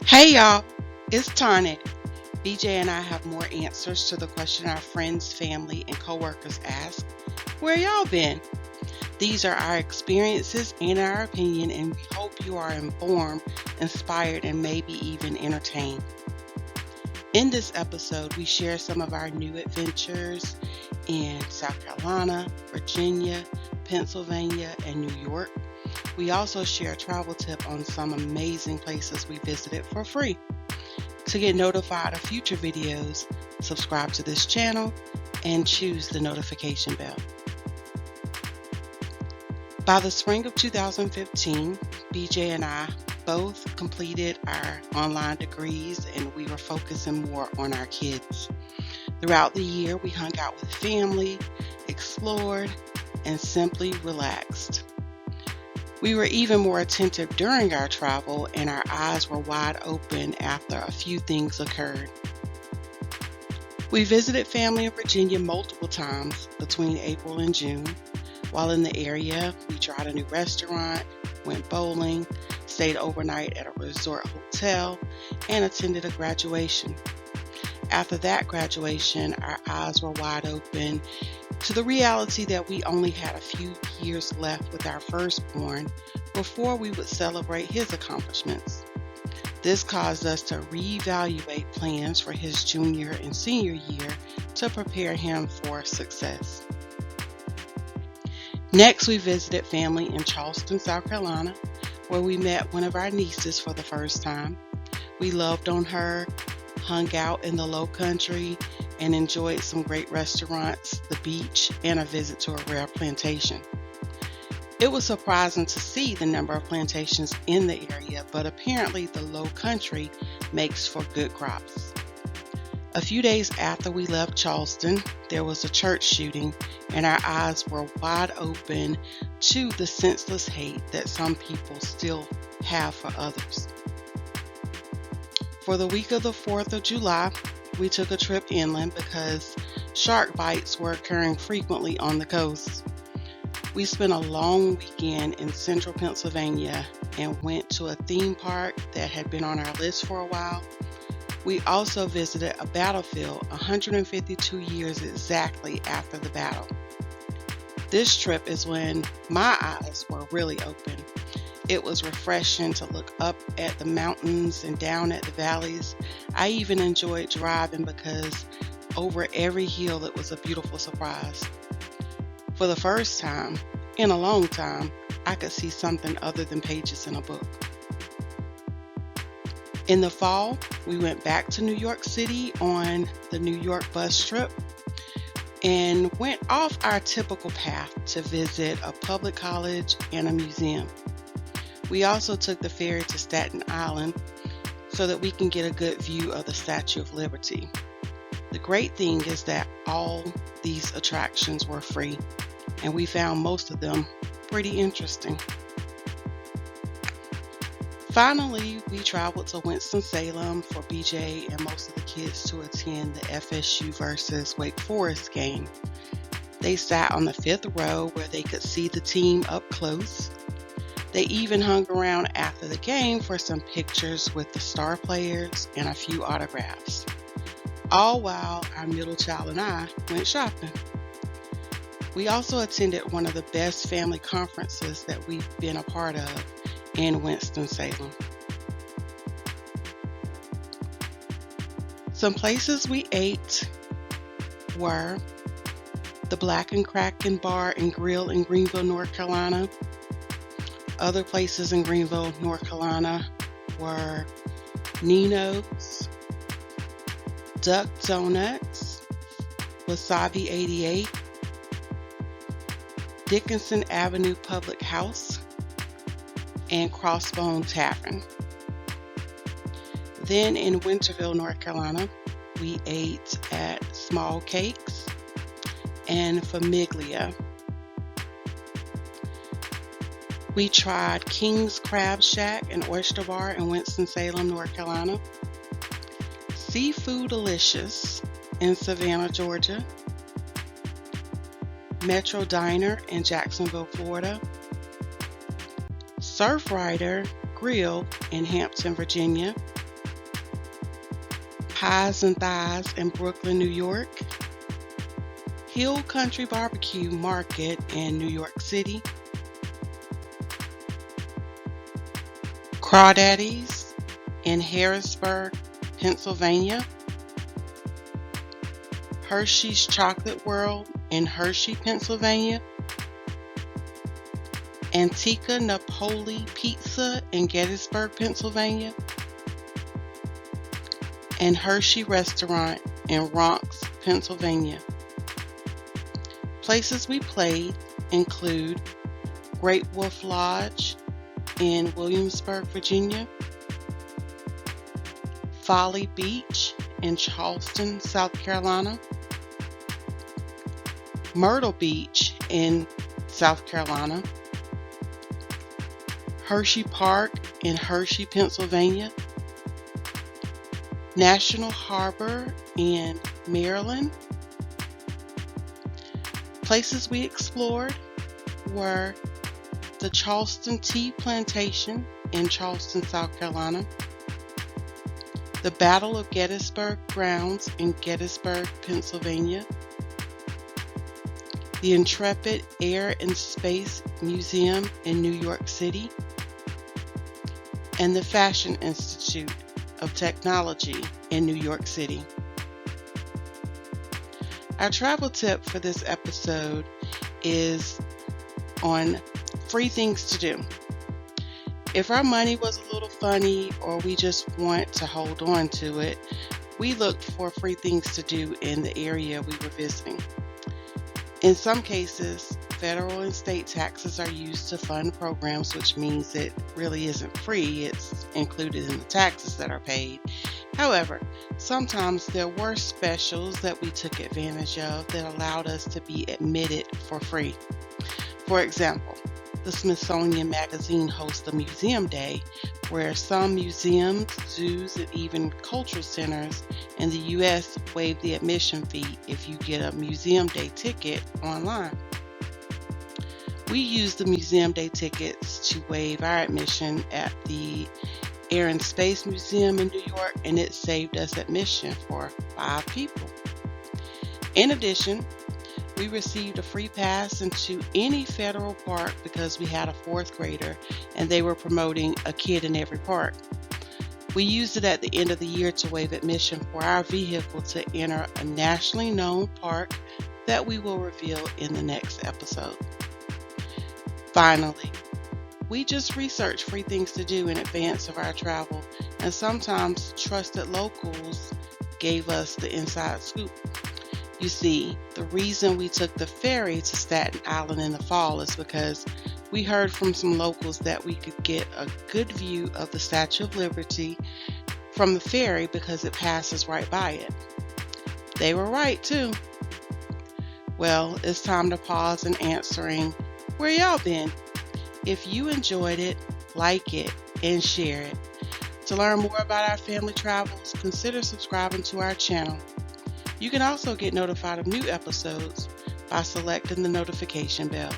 Hey y'all, it's Tonic. BJ and I have more answers to the question our friends, family, and coworkers ask. Where y'all been? These are our experiences and our opinion, and we hope you are informed, inspired, and maybe even entertained. In this episode, we share some of our new adventures in South Carolina, Virginia, Pennsylvania, and New York. We also share a travel tip on some amazing places we visited for free. To get notified of future videos, subscribe to this channel and choose the notification bell. By the spring of 2015, BJ and I both completed our online degrees and we were focusing more on our kids. Throughout the year, we hung out with family, explored, and simply relaxed. We were even more attentive during our travel, and our eyes were wide open after a few things occurred. We visited family in Virginia multiple times between April and June. While in the area, we tried a new restaurant, went bowling, stayed overnight at a resort hotel, and attended a graduation. After that graduation, our eyes were wide open to the reality that we only had a few years left with our firstborn before we would celebrate his accomplishments. This caused us to reevaluate plans for his junior and senior year to prepare him for success. Next, we visited family in Charleston, South Carolina, where we met one of our nieces for the first time. We loved on her, hung out in the low country, and enjoyed some great restaurants, the beach, and a visit to a rare plantation. It was surprising to see the number of plantations in the area, but apparently the low country makes for good crops. A few days after we left Charleston, there was a church shooting, and our eyes were wide open to the senseless hate that some people still have for others. For the week of the 4th of July, we took a trip inland because shark bites were occurring frequently on the coast. We spent a long weekend in central Pennsylvania and went to a theme park that had been on our list for a while. We also visited a battlefield 152 years exactly after the battle. This trip is when my eyes were really open. It was refreshing to look up at the mountains and down at the valleys. I even enjoyed driving because over every hill it was a beautiful surprise. For the first time in a long time, I could see something other than pages in a book. In the fall, we went back to New York City on the New York bus trip and went off our typical path to visit a public college and a museum. We also took the ferry to Staten Island so that we can get a good view of the Statue of Liberty. The great thing is that all these attractions were free, and we found most of them pretty interesting. Finally, we traveled to Winston-Salem for BJ and most of the kids to attend the FSU versus Wake Forest game. They sat on the 5th row where they could see the team up close. They even hung around after the game for some pictures with the star players and a few autographs. All while our middle child and I went shopping. We also attended one of the best family conferences that we've been a part of in Winston-Salem. Some places we ate were the Black and Kraken Bar and Grill in Greenville, North Carolina. Other places in Greenville, North Carolina were Nino's, Duck Donuts, Wasabi 88, Dickinson Avenue Public House, and Crossbone Tavern. Then in Winterville, North Carolina, we ate at Small Cakes and Famiglia. We tried King's Crab Shack and Oyster Bar in Winston-Salem, North Carolina, Seafood Delicious in Savannah, Georgia, Metro Diner in Jacksonville, Florida, Surf Rider Grill in Hampton, Virginia, Pies and Thighs in Brooklyn, New York, Hill Country Barbecue Market in New York City, Crawdaddy's in Harrisburg, Pennsylvania, Hershey's Chocolate World in Hershey, Pennsylvania, Antica Napoli Pizza in Gettysburg, Pennsylvania, and Hershey Restaurant in Ronks, Pennsylvania. Places we played include Great Wolf Lodge in Williamsburg, Virginia, Folly Beach in Charleston, South Carolina, Myrtle Beach in South Carolina, Hershey Park in Hershey, Pennsylvania, National Harbor in Maryland. Places we explored were the Charleston Tea Plantation in Charleston, South Carolina, the Battle of Gettysburg Grounds in Gettysburg, Pennsylvania, the Intrepid Air and Space Museum in New York City, and the Fashion Institute of Technology in New York City. Our travel tip for this episode is on free things to do. If our money was a little funny or we just want to hold on to it, we looked for free things to do in the area we were visiting. In some cases, federal and state taxes are used to fund programs, which means it really isn't free. It's included in the taxes that are paid. However, sometimes there were specials that we took advantage of that allowed us to be admitted for free. For example, the Smithsonian Magazine hosts a museum day where some museums, zoos, and even cultural centers in the U.S. waive the admission fee if you get a museum day ticket online. We used the museum day tickets to waive our admission at the Air and Space Museum in New York, and it saved us admission for 5 people. In addition, we received a free pass into any federal park because we had a 4th grader and they were promoting a kid in every park. We used it at the end of the year to waive admission for our vehicle to enter a nationally known park that we will reveal in the next episode. Finally, we just research free things to do in advance of our travel, and sometimes trusted locals gave us the inside scoop. You see, the reason we took the ferry to Staten Island in the fall is because we heard from some locals that we could get a good view of the Statue of Liberty from the ferry because it passes right by it. They were right too. Well, it's time to pause in answering, where y'all been? If you enjoyed it, like it, and share it. To learn more about our family travels, consider subscribing to our channel. You can also get notified of new episodes by selecting the notification bell.